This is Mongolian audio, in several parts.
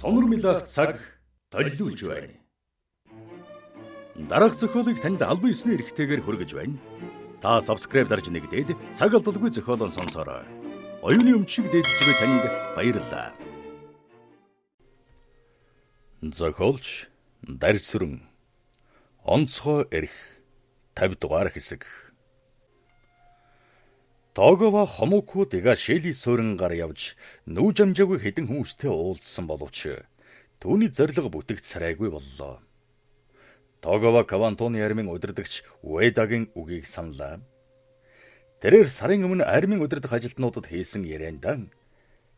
Сонор милах цаг толиулж байна. Дараах зохиолыг танд албан ёсны эрхтэйгээр хүргэж байна. Та subscribe дарж нэгдээд цаг алдалгүй зохиолон сонсороо. Оюуны өмчиг дээдчгүй танд баярлалаа. Зохиолч Дарьсүрэн онцгой эрх 50 дугаар хэсэг. Тогова хомууку дэга шэли суурингаар явж нүүж амжаагүй хэдэн хүмүүстэй уулзсан боловч түүний зориг бүтгэж царайгүй боллоо. Тогова Кавантоны армийн удирдагч Уэдагийн үгийг саналаа. Тэрээр сарын өмнө армийн удирдах ажилтнуудад хийсэн ярианда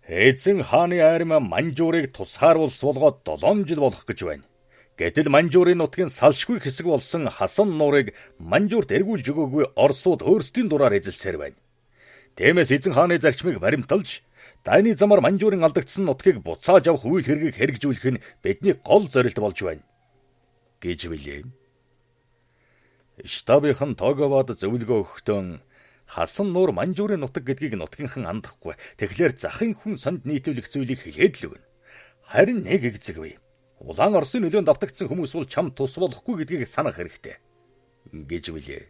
эзэн хааны арми Манжуурыг тусгааруулс болгоод 7 жил болох гэж байна. Гэтэл Манжуурын нутгийн салшгүй хэсэг болсон Хасан нуурыг Манжуурт эргүүлж өгөөгүй Оросууд өөрсдийн дураар эзэлсээр байна. Тиймээс эзэн хааны зарчмыг баримталж, дайны замаар Манжуурын алдагдсан нутгийг буцааж авах үйл хэргийг хэрэгжүүлэх нь бидний гол зорилт болж байна гэж билээ. Штабийнхан Тоговад зөвлөгөө өгөхдөө Хасан нуур Манжуурын нутаг гэдгийг нутгийнхан андахгүй. Тэгэхээр захын хүн сонд нийтүүлэх зүйлийг хэлээд л өгнө. Харин нэгэгзэгвэ. Улаан Оросын нөлөөнд давтагдсан хүмүүс бол чамд тус болохгүй гэдгийг санах хэрэгтэй гэж билээ.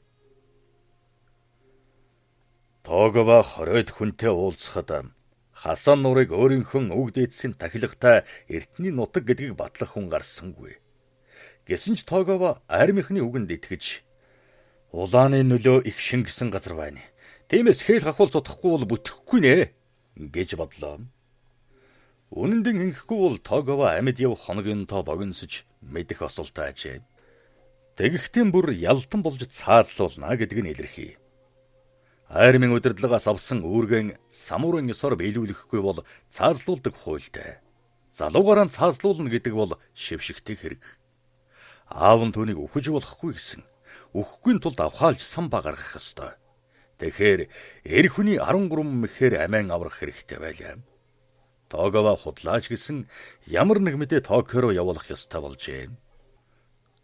Тогова хоройд хүнтэй уулзахад Хасан нуурыг өөрийнхөө үг дээдсийн тахилгатай эртний нутаг гэдгийг батлах хүн гарсангүй. Гэсэн ч Тогова армийнхны үгэнд итгэж улааны нөлөө их шингэсэн газар байна. Тиймээс хэл хахуул цутахгүй бол бүтэхгүй нэ гэж бодлоо. Үнэн дэм ингэхгүй бол Тогова амьд явах хоногийн тоо богиносж мэдэх осолтой ажээ. Тэгэхдээ бүр ялтан болж цаазлуулна гэдг нь илэрхий. Армийн удирдлагаас авсан үүргэн самуурын ёсоор биелүүлэхгүй бол цаазлуулдаг хуультай. Залуугаараа цаазлуулна гэдэг бол шившигтэй хэрэг. Аав нь түүнийг үхэж болохгүй гэсэн. Үхэхгүй тулд авхаалж сан багаргах ёстой. Тэгэхээр эр хүний 13 мэхээр амиан аврах хэрэгтэй байлаа. Тогова худлаач гэсэн ямар нэг мэдээ Токио руу явуулах ёстой болжээ.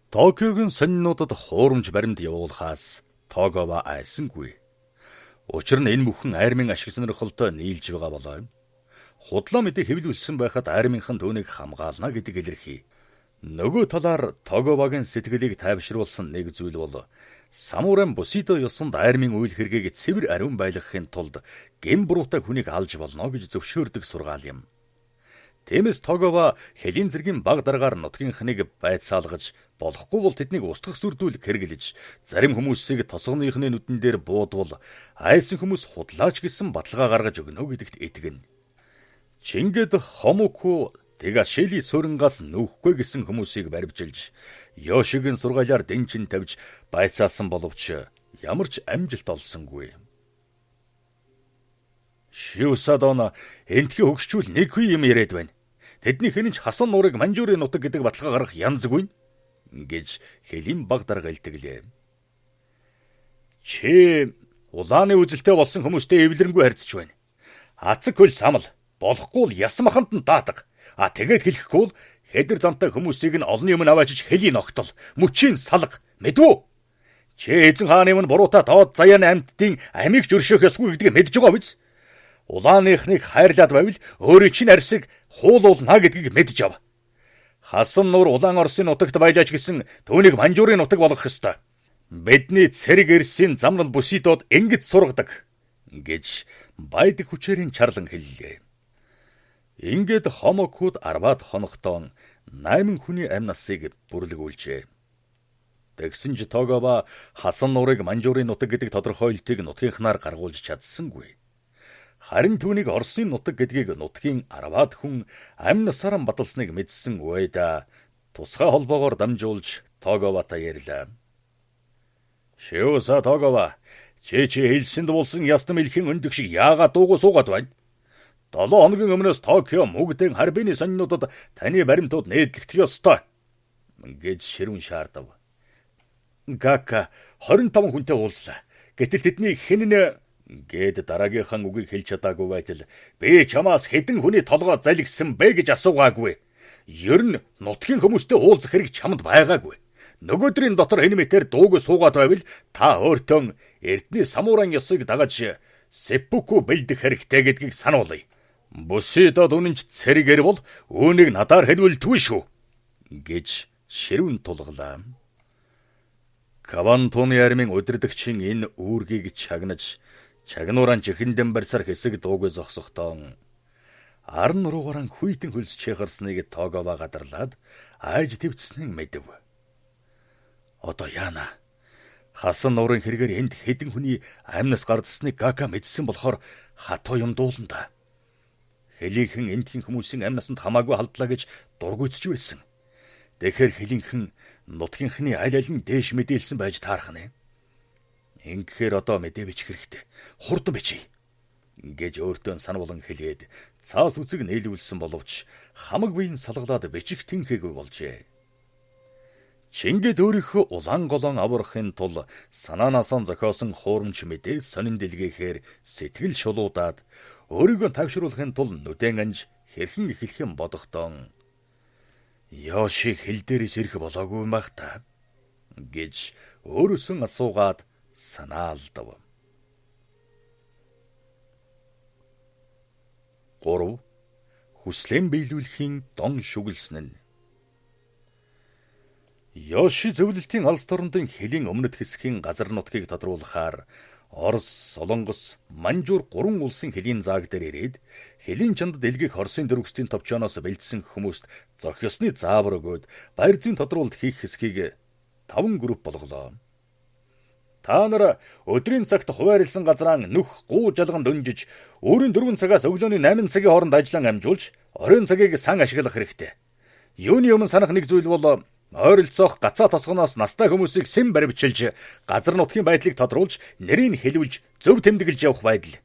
Токиогийн сонинуудад хуурамч баримт явуулахаас Тогова айсангүй. Учир нь энэ бүхэн армийн ашиг сонирхолтой нийлж байгаа болоо. Худлаа мэдээ хэвлүүлсэн байхад армийнхан түүнийг хамгаална гэдэг илэрхий. Нөгөө талаар Тоговагийн сэтгэлийг тайвшруулсан нэг зүйл бол самурайн Бусидо ёсонд армийн үйл хэргийг цэвэр ариун байлгахын тулд гэм буруутай хүнийг алж болно гэж зөвшөөрдөг сургаал юм. Тиймээс Тогова хэлийн зэргийн баг дараагаар нутгийнхныг байцаалгаж болохгүй бол тэднийг устгах сүрдүүл хэрэглэж зарим хүмүүсийг тосгоныхны нүдэн дээр буудвал айсан хүмүүс худлаач гэсэн баталгаа гаргаж өгнө гэдэгт итгэнэ. Чингэд хомууку тэга шэли сууринаас нүүхгүй гэсэн хүмүүсийг баривжилж Йошигийн сургаалаар дэнчин тавьж байцаасан боловч ямар ч амжилт олсонгүй. Шиусадона энтхий хөгшчүүл нэг хүй юм яриад байна. Тэдний хэн ч Хасан нуурыг Манжуурын нутаг гэдэг баталгаа гаргах янзгүй гэж хэлийн баг дарга илтгэлээ. Чи улааны үзэлтэй болсон хүмүүстэй эвлэрэнгүй харьцаж байна. Ацэг хөл самал болохгүй л ясам аханд нь даатга. Тэгээд хэлэхгүй бол хедэр замтай хүмүүсийг нь олны өмнө аваачиж хэлийн огтол, мөчийн салга мэдвүү. Чи эзэн хааны өмнө буруутай доод заяаны амьтдын амийг зөршөөх ёсгүй гэдгийг мэдж байгаа биз? Улааныхныг хайрлаад байвал өөрийн чинь арсыг хуулуулна гэдгийг мэдж ав. Хасан нуур улаан Оросын нутагт байлаач гэсэн түүнийг Манжуурын нутаг болгох ёстой. Бидний цэрэг эрсийн замнал Бусидод ингэж сургадаг гэж байдаг хүчээрийн чарлан хэллээ. Ингээд хомокуд 10-аад хоногтон 8 хүний амь насыг бүрлгүүлжээ. Тэгсэн ч Тогова Хасан нуурыг Манжуурын нутаг гэдэг тодорхойлтыг нутгийнхнаар гаргуулж чадсангүй. Харин түүнийг Оросын нутаг гэдгийг нутгийн 10-аад хүн амь насаараа баталсныг мэдсэн Уэда тусгай холбоогоор дамжуулж Тоговатай ярьлаа. Шиуса Тогова, чи хэлсэнд болсон ястам илхэн өндөг шиг яагаад дуугүй суугаад байна? 7 хоногийн өмнөөс Токио мөгдэн харбины сонинуудад таны баримтууд нээдлэгдэх ёстой гэж ширүүн шаардав. Гака 25 хүнтэй уулзлаа. Гэтэл тэдний хэн нэ гэд дараагийнхаа үгийг хэлж чадаагүй байтал би чамаас хэдэн хүний толгой залгисан бэ гэж асуугаагүй. Ер нь нутгийн хүмүүстэй уулзах хэрэг чамд байгаагүй. Нөгөөдрийн дотор хэн мэтэр дууг суугаад байвал та өөртөө эрдний самуурайн ёсыг дагаж seppuku бэлдэх хэрэгтэй гэдгийг сануулъя. Бусидад үнэнч цэрэгэр бол үүнийг надаар хэлвэлдэггүй шүү гэж ширүүн тулглаа. Кавантуны армийн удирдагчийн энэ үүргийг чагнаж чагнууран чихэндэн барьсаар хэсэг дуугүй зогсохдоо арн нуруугаран хүйтэн хөлс чехарсныг Тогава гадарлаад айж твцсныг мэдэв. Одоо яана? Хасан нуурын хэрэгээр энд хэдэн хүний амьнас гардасныг Гака мэдсэн болохоор хатуу юм дууланда. Хэлийнхэн эндхийн хүмүүсийн амьнасанд хамаагүй халдлаа гэж дургуйцж байсан. Тэгэхээр хэлийнхэн нутгийнхны аль аль нь дээш мэдээлсэн байж таарах нэ. Ингэхээр одоо мэдээ бичих хэрэгтэй. Хурдан бичиж гэж өөртөө сануулan хэлээд цаас үцэг нийлүүлсэн боловч хамаг биеийн салгалаад бичих тэнхээгүй болжээ. Чингэд өөрийнхөө улаан голон аврахын тул санаанаасаа зохиосон хуурамч мэдээ сонин дэлгээхээр сэтгэл шулуудаад өөрийгөө тавшруулахын тул нүдэн анж хэрхэн эхлэх юм бодохдоо Йоши хил дээрээс ирэх болоогүй юм байх та гэж өөрөөсөн асуугаад санаалдав. 3. Хүслэн биелүүлэхийн дон шүглсэн нь. Йоши зөвлөлтийн алс дорнодын хэлийн өмнөд хэсгийн газар нутгийг тодруулахаар Орос, Солонгос, Манжуур 3 улсын хэлийн зааг дээр ирээд хэлийн чандад элгэх Оросын дөрвөстийн товчооноос бэлдсэн хүмүүст зохиосны заавар өгөөд баяр зүйн тодруулалт хийх хэсгийг 5 групп болголоо. Та нар өдрийн цагт хуваарлсан газраа нүх гуу жалган дөнжиж, өөрийн 4 цагаас өглөөний 8 цагийн хооронд ажиллан амжуулж, оройн цагийг сан ашиглах хэрэгтэй. Юуны өмнө санах нэг зүйл бол ойролцоох гацаа тосгоноос настай хүмүүсийг сэм баривчилж, газар нутгийн байдлыг тодруулж, нэрийг хэлүүлж, зөв тэмдэглэж явах байдал.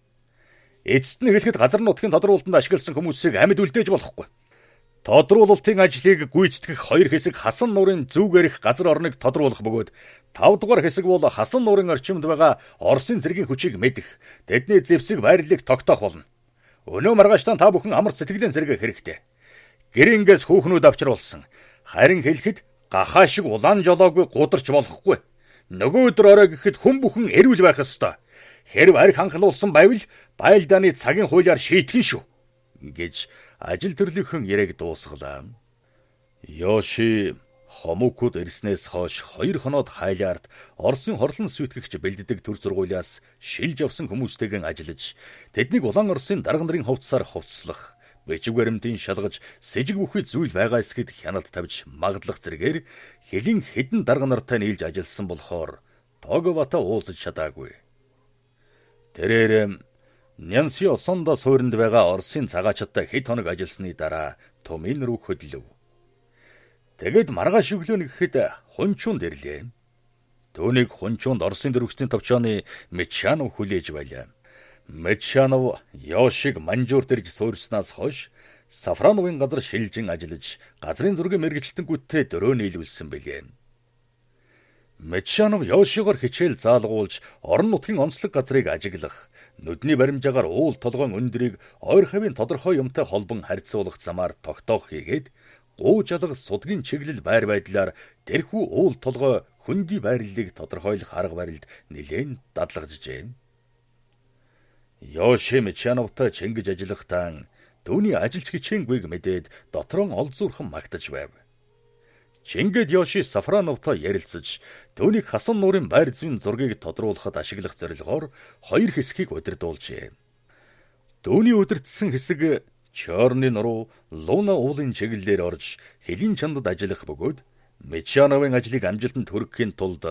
Эцэст нь хэлэхэд газар нутгийн тодруулалтанд ашигласан хүмүүсийг амьд үлдээж болохгүй. Тодруулалтын ажлыг гүйцэтгэх 2 хэсэг Хасан нуурын зүгээрх газар орныг тодруулах бөгөөд 5 дугаар хэсэг бол Хасан нуурын орчимд байгаа Оросын цэргийн хүчийг мэдэх, тэдний зэвсэг байрлалыг тогтоох болно. Өнөө маргааштан та бүхэн амар сэтгэлийн зэрэг хэрэгтэй. Гэрэнгээс хүүхнүүд авчруулсан. Харин хэлэхэд гахаа шиг улаан жолоогүй гударч болохгүй. Нөгөө өдөр орой гэхэд хүн бүхэн эрүүл байх ёстой. Хэрв арх ханхлуулсан байвал байлдааны цагийн хуулиар шийтгэн шүү гэж ажил төрлийнхэн яриаг дуусгалаа. Йоши хомукуд ирснээс хойш 2 хоноод хайлаард Оросын хорлон сүйтгэгч бэлддэг төр сургуулиас шилж авсан хүмүүстэйгэн ажиллаж, тэднийг улаан Оросын дарга нарын хувцсаар хувцслах, бичиг баримтын шалгаж, сэжиг бүхий зүйл байгаа эсгэд хяналт тавьж магадлах зэрэгээр хэлийн хэдэн дарга нартай нийлж ажилласан болохоор Тоговатай уулзаж чадаагүй. Тэрээр Нянси Осонда суурьнд байгаа Оросын цагаачтай хэд хоног ажилласны дараа Томин руу хөдлөв. Тэгэд маргааш өглөө гэхэд хунчуунд ирлээ. Түүнийг хунчуунд Оросын дөрвөстийн товчооны Мечанов хүлээж байлаа. Мечанов Йошиг Манжуур дэрж суурьснаас хойш Сафрановын газар шилжин ажиллаж, газрын зургийн мэргэжилтэнгүүтээ дөрөө нийлүүлсэн билээ. Мечанов Йошигоор хичээл заалгуулж, орон нутгийн онцлог газрыг ажиглах, нүдний баримжаагаар уул толгойн өндрийг ойр хавийн тодорхой юмтай холбон харьцуулах замаар тогтоох хийгээд, гуу жалга судгийн чиглэл байр байдлаар тэрхүү уул толгой хөндөй байрлалыг тодорхойлох арга барилд нэлээд дадлагжжээ. Йоши Мечановтай чингэж ажиллахдаа түүний ажилч хичээнгүйг мэдээд дотроо олзуурхан магтаж байв. Чингэд Йоши Сафрановтой ярилцаж, түүнийг Хасан нуурын байр зүйн зургийг тодруулахад ашиглах зорилгоор 2 хэсгийг удирдуулжээ. Түүний удирдсан хэсэг Чорны нуруу Луна уулын чиглэлээр орж хэлийн чандад ажиллах бөгөөд Мечановын ажлыг амжилтанд хүрэхийн тулд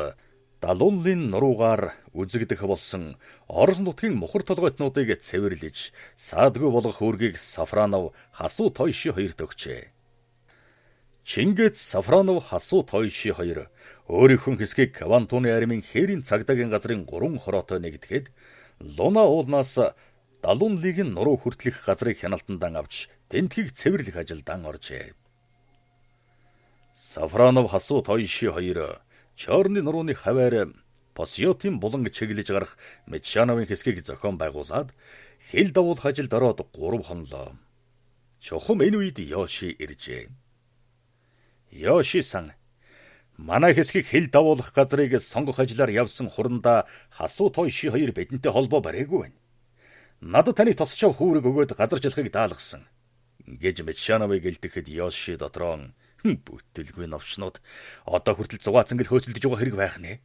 Далунлын нуруугаар үзэгдэх болсон Орос нутгийн мухар толгойтнуудыг цэвэрлэж, саадгүй болгох үүргийг Сафранов Хасуу Тойши хоёрт өгчээ. Чингэд Сафранов Хасуу Тойши хоёр өөрийнхөө хэсгийг Кавантуны армийн хээрийн цагдаагийн газрын 3 хороотой нэгтгэхэд Луна уулнаас Далунлигийн нуруу хүртэлх газрыг хяналтандан авч тентхийг цэвэрлэх ажилдан оржээ. Сафранов Хасуу Тойши хоёр Чорны нурууны хаваар Посьотын буланг чиглэж гарах Мечановын хэсгийг зохион байгуулад хил давуулах ажилд ороод 3 хонлоо. Чухам энэ үед Йоши иржээ. Йоши-сан, манай хэсгийг хил давуулах газрыг сонгох ажлаар явсан хурандаа Хасуу Тойши хоёр бидэнтэй холбоо бариагүй байна. Надад таны тосчоо хүүрэг өгөөд газар жилхийг даалгасан гэж Мечшановыг гэлдэхэд Йоши дотроо бүтэлгүй новчнууд одоо хүртэл 100 цангил хөөцөлдөж байгаа хэрэг байх нэ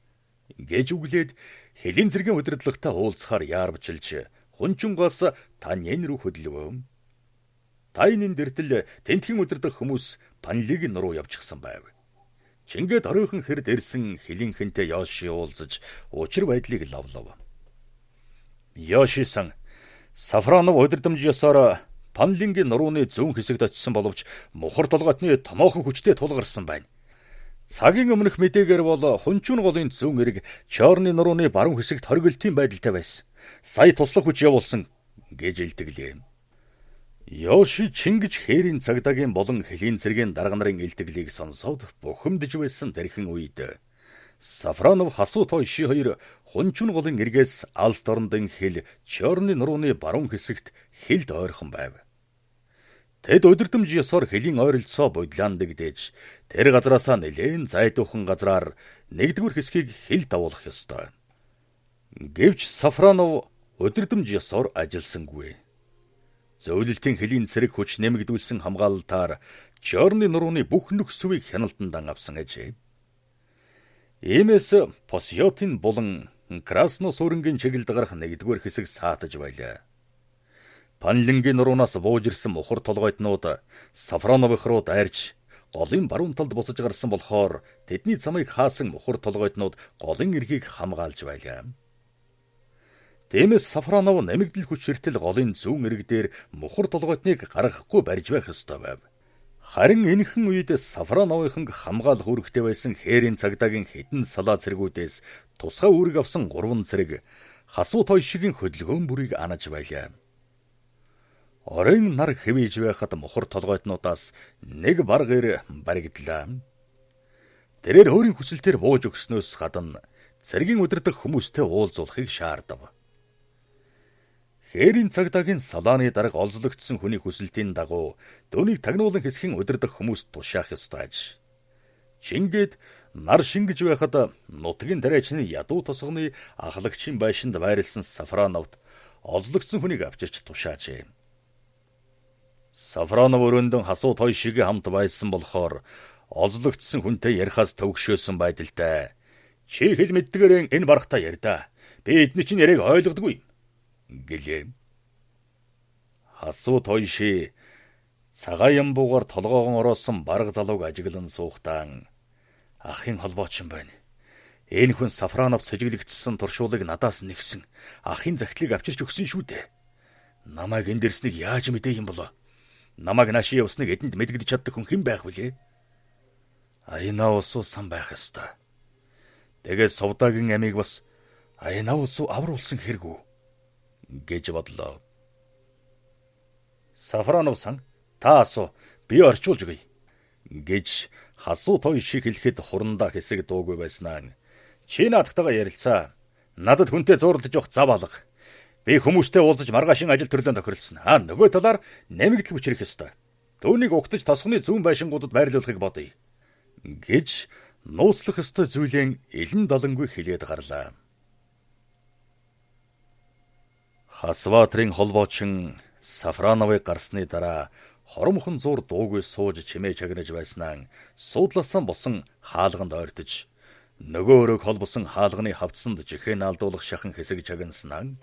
гэж үглээд хэлийн зэргийн удирдлагатай уулзахаар яарвчилж хунчунгоос Таньян руу хөдлөвөө. Тайнын дэртэл тентхийн удирдах хүмүүс Панлиг нуруу явчихсан байв. Чингээд оройхон хэрд ирсэн хилинхэнтэй Йоши уулзаж учир байдлыг лавлав. Йоши-сан Сафронов удирдамж ёсоор Панлингийн нурууны зүүн хэсэгт очисон боловч мухар толгойтны томоохон хүчтэй тулгарсан байна. Цагийн өмнөх мэдээгээр бол хунчуун голын зүүн эрэг Чорны нурууны баруун хэсэгт хоригдолтын байдалтай байсан. Сая туслах хүч явуулсан гэж илтгэлээ. Йоши Чингиж хээрийн цагдаагийн болон хэлийн цэргийн дарга нарын илтгэлийг сонсоод бухимдж байсан тэрхэн үед Сафронов Хасуу Тойши хоёр хунчуун голын эргээс алс дорндын хил Чорны нурууны баруун хэсэгт хилд ойрхон байв. Тэд удирдамж ёсоор хэлийн ойролцоо бодлоандэгдээж тэр газраасаа нэлээн зайдуухан газраар нэгдүгээр хэсгийг хил давуулах ёстой. Гэвч Сафронов удирдамж ёсоор ажилласангүй. Зөвлөлтийн хэлийн цэрэг хүч нэмэгдүүлсэн хамгаалалтаар Чорны нурууны бүх нөхцөвийг хяналтан авсан ажээ. Иймээс Посьотын болон Красно сүрэнгийн чиглэлд гарах нэгдүгээр хэсэг саатаж байлаа. Панлингийн нуруунаас бууж ирсэн мухар толгойтнууд Сафроновых руу дайрч голын баруун талд буцаж гарсан болохоор тэдний замыг хаасан мухар толгойтнууд голын эргийг хамгаалж байлаа. Тиймээс Сафронов нэмэгдэл хүч хэртэл голын зүүн эрэг дээр мухар толгойтныг гаргахгүй барьж байх ёстой байв. Харин энэхэн үед Сафроновын хамгаалах үүрэгтэй байсан хээрийн цагдаагийн хэдэн салаа цэргүүдээс тусгай үүрэг авсан 3 цэрэг Хасуу Тойшигийн хөдөлгөөн бүрийг анаж байлаа. Оройн нар хэвэж байхад мухар толгойтнуудаас нэг баргэр баригдлаа. Тэрээр өөрийн хүсэлтээр бууж өгснөөс гадна цэргийн удирдах хүмүүстэй уулзуулахыг шаардав. Хээрийн цагдаагийн салааны дарга олзлогдсон хүний хүсэлтийн дагуу дөөнийг тагнуулан хэсгийн удирдах хүмүүс тушаах ёстой аж. Чингээд нар шингэж байхад нутгийн тариачны ядуу тосгоны ахлагчийн байшинд байрлсан Сафроновд олзлогдсон хүнийг авчирч тушаажээ. Сафронов өрөөндөн Хасуу Тойшигийн хамт байсан болохоор олзлогдсон хүнтэй ярихаас төвөгшөөсөн байдалтай. Чи хэл мэддгээрэн энэ барахтаа ярьдаа. Би эдний чинь яриаг ойлгодоггүй гэлээ. Хасуу Тойши цагаан ямбуугаар толгоогон ороосон бараг залууг ажиглан суухдаа ахын холбоочин байна. Энэ хүн Сафронов сэжиглэгдсэн туршуулыг надаас нэгсэн ахын захидлыг авчирч өгсөн шүү дээ. Намайг энд ирснийг яаж мэдээ юм болоо? Намайг нааши явсныг эдэнд мэдгэж чаддаг хүн хэн байх вүлээ? Аяна улсуу сан байх ёстой. Тэгээд Совдагийн амийг бас Аяна улсуу авруулсан хэрэггүй гэж бодлоо. Сафронов сан та асуу би орчуулж өгье гэж Хасуу Тойши хэлэхэд хурандаа хэсэг дуугүй байснаа. Чи наадтайгаа ярилцаа. Надад хүнтэй зурлаж явах зав алга. Би хүмүүстэй уулзаж маргаашийн ажил төрлөө тохиролцсон. Нөгөө талаар нэмэгдэл хүч ирэх ёстой. Түүнийг угтаж тосгоны зүүн байшингуудад байрлуулахыг бодъё гэж нууцлах ёстой зүйлэн элен далангүй хэлээд гарлаа. Хасватрын холбоочин Сафроновыг гарсны дараа хоромхон зур дуугүй сууж чимээ чагнаж байснаа суудласан босон хаалганд ойртож нөгөө өрөөг холбосон хаалганы хавцсанд жихэн алдуулах шахан хэсэг чагнаснаа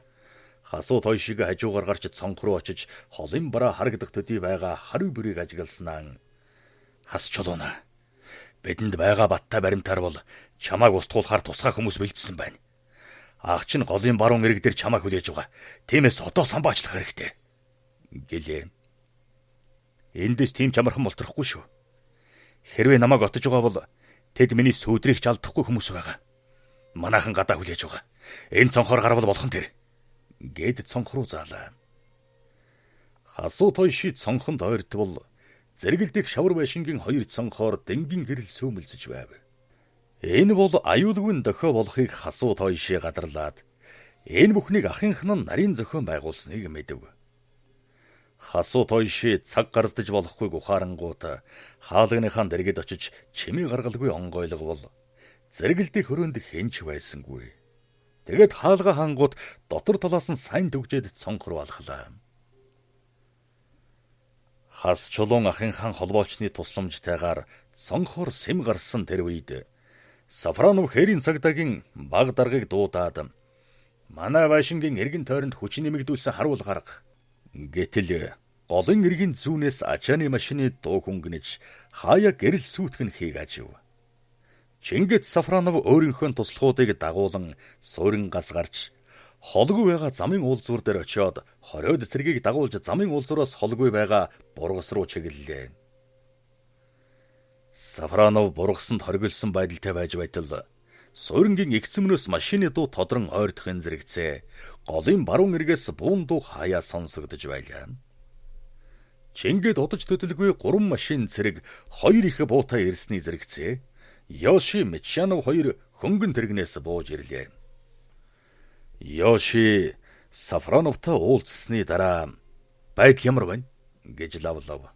Хасуу Тойшиг хажуугаар гарч цонх руу очиж холын бараа харагдах төдий байгаа хариу бүрийг ажигласнаа. Хас чулууна. Бидэнд байгаа баттай баримтаар бол чамааг устгуулахаар тусгай хүмүүс бэлдсэн байна. Ах чинь голын баруун эрэг дээр чамааг хүлээж байгаа. Тиймээс одоо самбаачлах хэрэгтэй гэлээ. Эндээс тийм чамархан болтрохгүй шүү. Хэрвээ намайг отож байгаа бол тэд миний сүүдрийг ч алдахгүй хүмүүс байгаа. Манайхан гадаа хүлээж байгаа. Энэ цонхоор гарвал болох нь тэр гэд цонх руу заалаа. Хасуу Тойши цонхонд ойртвол зэрэгэлдэх шавар байшингийн 2 цонхоор дэнгийн гэрэл сүүмэлзэж байв. Энэ бол аюулгүй дохио болохыг Хасуу Тойши гадарлаад энэ бүхнийг ахынх нь нарийн зохион байгуулсныг мэдэв. Хасуу Тойши цаг гарздаж болохгүй гухаарангууд хаалганыхаа дэргэд очиж чимээ гаргалгүй онгойлгол зэрэгэлдэх өрөөнд хэнч байсангүй. Тэгээд хаалга хангууд дотор талаас нь сайн төгжээд цонхор алхлаа. Хас чулуун ахынхан холбоочны тусламжтайгаар цонхор сэм гарсан тэр үед Сафронов хээрийн цагдаагийн баг даргыг дуудаад манай Вашингийн эргэн тойронд хүч нэмэгдүүлсэн харуул гарга гэтэл голын эргийн зүүнээс ачааны машины дуу хөнгөнөж хаяа гэрэл сүйтгэн хийгээж ив. Чингэд Сафронов өөрийнхөө туслахуудыг дагуулan суурин гас гарч холгүй байгаа замын уулзуур дээр очиод хориод цэргийг дагуулж замын уулзуураас холгүй байгаа бургас руу чиглэлээ. Сафронов бургасанд хоригдсон байдалтай байж байтал суурингийн эгцэмнөөс машины дуу тодрон ойртохын зэрэгцээ голын баруун эргээс буун дуу хаяа сонсогдож байлаа. Чингэд удаж төдөлгүй 3 машин цэрэг 2 их буутай ирсний зэрэгцээ Йоши Мичанов 2 хөнгөн тэрэгнээс бууж ирлээ. Йоши Сафроновтой уулзсны дараа байдал ямар байна гэж лавлав.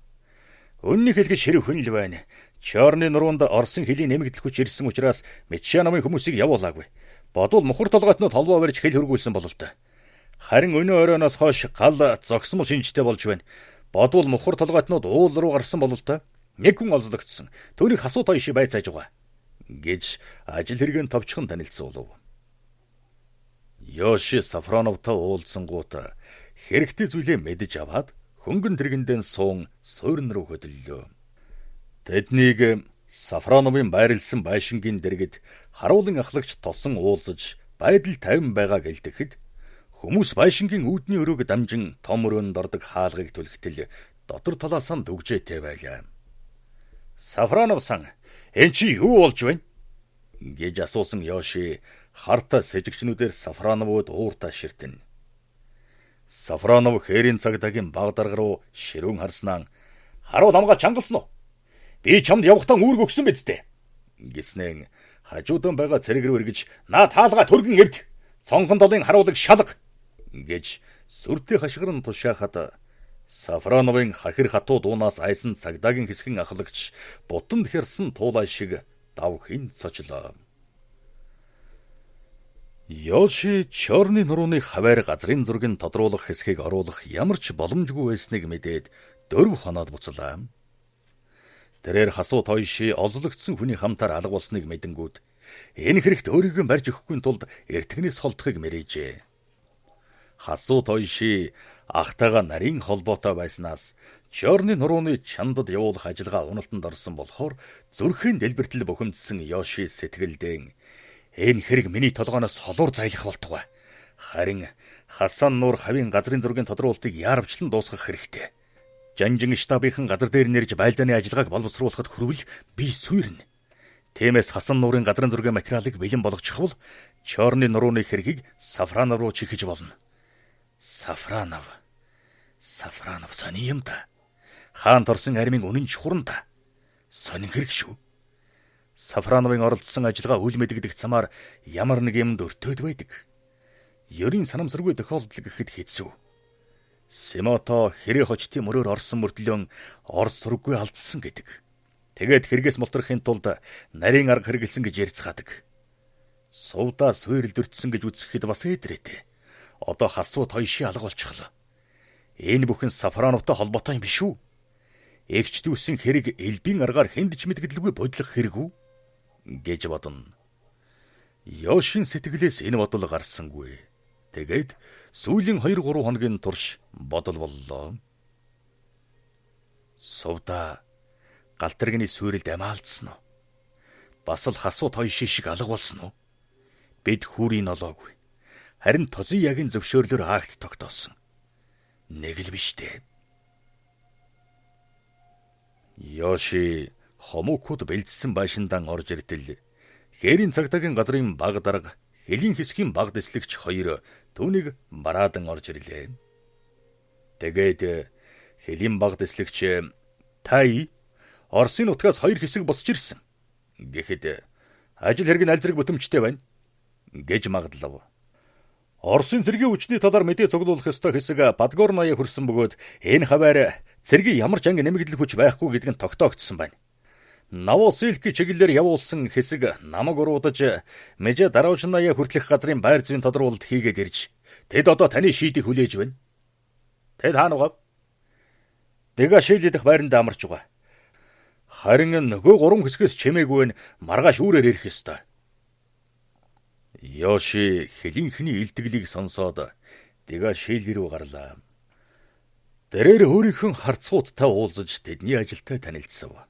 Үннийг хэлэх ширхэг хүн л байна. Чорны нуруунд Оросын хилийн нэмэгдэл хүч ирсэн учраас Мичановын хүмүүсийг явуулаагүй. Бодвол мухар толгойтнууд холбоо барьж хэл хөргүүлсэн бололтой. Харин өнөө оройноос хойш гал зогсмол шинжтэй болж байна. Бодвол мухар толгойтнууд уул руу гарсан бололтой. Нэг хүн олзлогдсон. Түүнийг хасуу тооши байцааж байгаа гэж ажил хэрэгэн товчхон танилцуулав. Йоши Сафроновтой уулзсангууд хэрэгтэй зүйлээ мэдэж аваад хөнгөн тэргэндээ суун суурин руу хөдлөлөө. Тэднийг Сафроновын байрлсан байшингийн дэргэд харуулын ахлагч тосон уулзаж байдал тайван байгаа гэлдэхэд хүмүүс байшингийн үүдний өрөөг дамжин том өрөөнд ордог хаалгыг түлхтэл дотор талаас нь дүгжээтэй байлаа. Сафронов сан энэ чи юу болж байна? гэж асуусан Йоши харта сэжигчнүүдээр Сафроновод ууртаа ширтэн. Сафронов хээрийн цагдаагийн баг дарга руу ширүүн харснаа харуул хамгаалж хангалсан уу? Би чамд явахтаа үүрэг өгсөн биз дээ гэснээр хажуудан байгаа цэрэг рүү эргэж наа таалга төргөн эвд цонхон долын харуулыг шалга гэж сүртэй хашгиран тушаахад Сафроновын хахир хатуу дуунаас айсан цагдаагийн хэсгэн ахлагч бутанд хэрсэн туулай шиг давхин цочлоо. Йоши чорны нурууны хаваар газрын зургийг тодруулах хэсгийг оруулах ямар ч боломжгүй байсныг мэдээд 4 хоноод буцлаа. Тэрээр хасуу тооши олзлогдсон хүний хамтаар алга болсныг мэдэнгүүт энэ хэрэгт өөрийгөө барьж өгөхгүй тулд эртгнээс холдохыг мэрээжээ. Хасуу тооши ахтайгаа нарийн холбоотой байснаас чорны нурууны чандад явуулах ажиллагаа уналтанд орсон болохоор зүрхийн дэлбэртэл бухимдсан Йоши сэтгэлдээ энэ хэрэг миний толгооноос холуур зайлах болтугай. Харин Хасан нуур хавийн газрын зургийн тодруулалтыг яарвчлан дуусгах хэрэгтэй. Жанжин штабынхан газар дээр нэрж байлдааны ажиллагааг боловсруулахад хүрвэл би сүйрнэ. Тиймээс Хасан нуурын газрын зургийн материалыг бэлэн болгочих бол чорны нурууны хэргийг Сафронов руу чихэж болно. Сафронов сони юм да. Хаан торсон армийн үнэн чухран да. Сонин хэрэг шүү. Сафроновын оролцсон ажиллагаа үл мэдэгдэх замаар ямар нэг юмд өртөөд байдаг. Ёрийн санамсаргүй тохиолдол гэхэд хэцүү. Симото хэрэг хочтын мөрөөр орсон мөртлөө Орос сурггүй алдсан гэдэг. Тэгээд хэрэгээс мултрахын тулд нарийн арга хэрэгэлсэн гэж ярьцгаадаг. Сувдаа суйрлдөртсөн гэж үзэхэд бас эдрээтэй. Одоо хасуу тооши алга болчихлоо. Энэ бүхэн Сафроновтой холбоотой юм биш үү? Эгч дүүсэн хэрэг элбийн аргаар хэнд ч мэдгэлгүй бодлох хэрэг үү? гэж бодно. Йошин сэтгэлээс энэ бодол гарсангүй. Тэгээд сүүлийн 2-3 хоногийн турш бодол боллоо. Сувда галтэргийн сүрэлд амаалдсан уу? Бас л хасуу тооши шиг алга болсон уу? Бид хүрийн олоогүй. Харин Тозиягийн зөвшөөрлөөр акт тогтоосон. Нэг л биш дээ. Йоши хомукуд бэлдсэн байшиндан орж иртэл хээрийн цагдаагийн газрын баг дарга хэлийн хэсгийн баг дэслэгч 2 түүнийг бараадан орж ирлээ. Тэгээд хэлийн баг дэслэгч тай Оросын нутгаас 2 хэсэг буцаж ирсэн гэхэд ажил хэрэг нь аль зэрэг бүтэмжтэй байна гэж магадлав. Оросын цэргийн хүчний талаар мэдээ цуглуулах ёстой хэсэг Подгорная хүрсэн бөгөөд энэ хаваар цэргийн ямар ч анги нэмэгдэл хүч байхгүй гэдг нь тогтоогдсон байна. Новосилки чиглэлээр явуулсан хэсэг намаг уруудаж Меже Даруужная хүртэлх газрын байр зүйн тодруулалт хийгээд ирж тэд одоо таны шийдийг хүлээж байна. Тэд хаанугав? Дэга шилжидэх байранд амарч байгаа. Харин нөгөө 3 хэсгээс чимээгүй нь маргааш үүрээр ирэх ёстой. Йоши хэлийнхний илтгэлийг сонсоод Дэга шил рүү гарлаа. Тэрээр өөрийнхөө харцгуудтай уулзаж тэдний ажилтай танилцсав.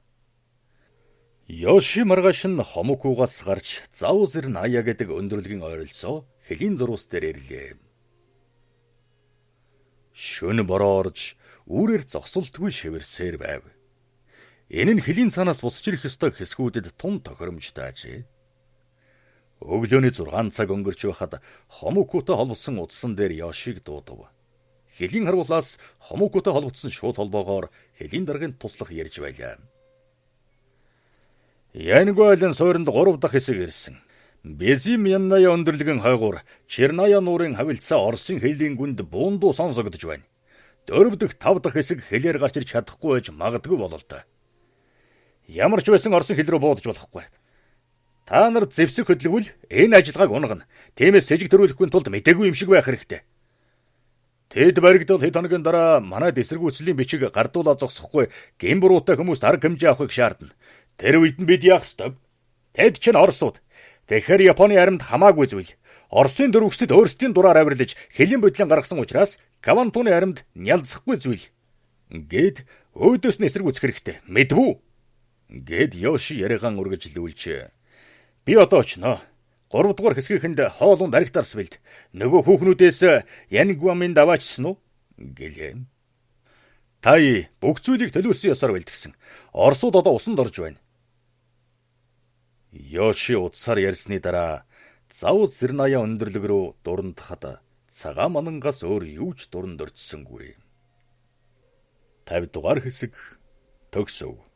Йоши маргааш нь Хомокугаас гарч Заузэр Ная гэдэг өндөрлөгийн ойролцоо хэлийн зурус дээр ирлээ. Шөнө бороо орж үүрээр зогсолтгүй шивэрсээр байв. Энэ нь хэлийн цаанаас бусч ирэх ёстой хэсгүүдэд тун тохиромжтой ажээ. Өглөөний 6 цаг өнгөрч байхад Хомокутай холбосон утсан дээр Йошиг дуудав. Хэлийн харуулаас Хомокутай холбогдсон шууд холбоогоор хэлийн даргын туслах ярьж байлаа. Янгуайлан суурьнд 3 дахь хэсэг ирсэн. Безимянная өндөрлөгийн хойгуур Черная нуурын хавилцаа Оросын хэлийн гүнд буундуу сонсогдож байна. 4 дахь 5 дахь хэсэг хэлээр гарч ирж чадахгүй байж магадгүй бололтой. Ямар ч байсан Оросын хэл рүү буудаж болохгүй. Та нар зэвсэг хөдөлгөвөл энэ ажиллагааг унгана. Тиймээс сэжиг төрүүлэхгүй тулд мэдээгүй юм шиг байх хэрэгтэй. Тэд баригдал хэд хоногийн дараа манай эсэргүүцлийн бичиг гардуулаа зогсохгүй гимбуруутай хүмүүст арга хэмжээ авахыг шаардна. Тэр үед нь бид яах ёстой? Тэд чинь Оросууд. Тэгэхээр Японы аримд хамаагүй зүйл. Оросын дөрвөсөд өөрсдийн дураар авирлаж хэлийн бодлын гаргасан учраас Кавантуны аримд нялзахгүй зүйл. Гэд өөдөөс нь эсэргүүцэх хэрэгтэй. Мэдвүү? Гэд Йоши яриагаан үргэлжлүүлж. Би одоо очноо. 3 дугаар хэсгийнхэнд хоолунд аригтарс бэлд. Нөгөө хүүхнүүдээс Янгуамын даваачсан уу? Гэлээ. Тай бүх зүйлийг төлөвлөсөн ёсоор бэлтгэсэн. Оросууд одоо усанд орж байна. Йоши утсаар ярьсны дараа Заузэр Ная өндөрлөг рүү дурандахад цагаан манангаас өөр юу ч дуранд орцсонгүй. 50 дугаар хэсэг төгсөв.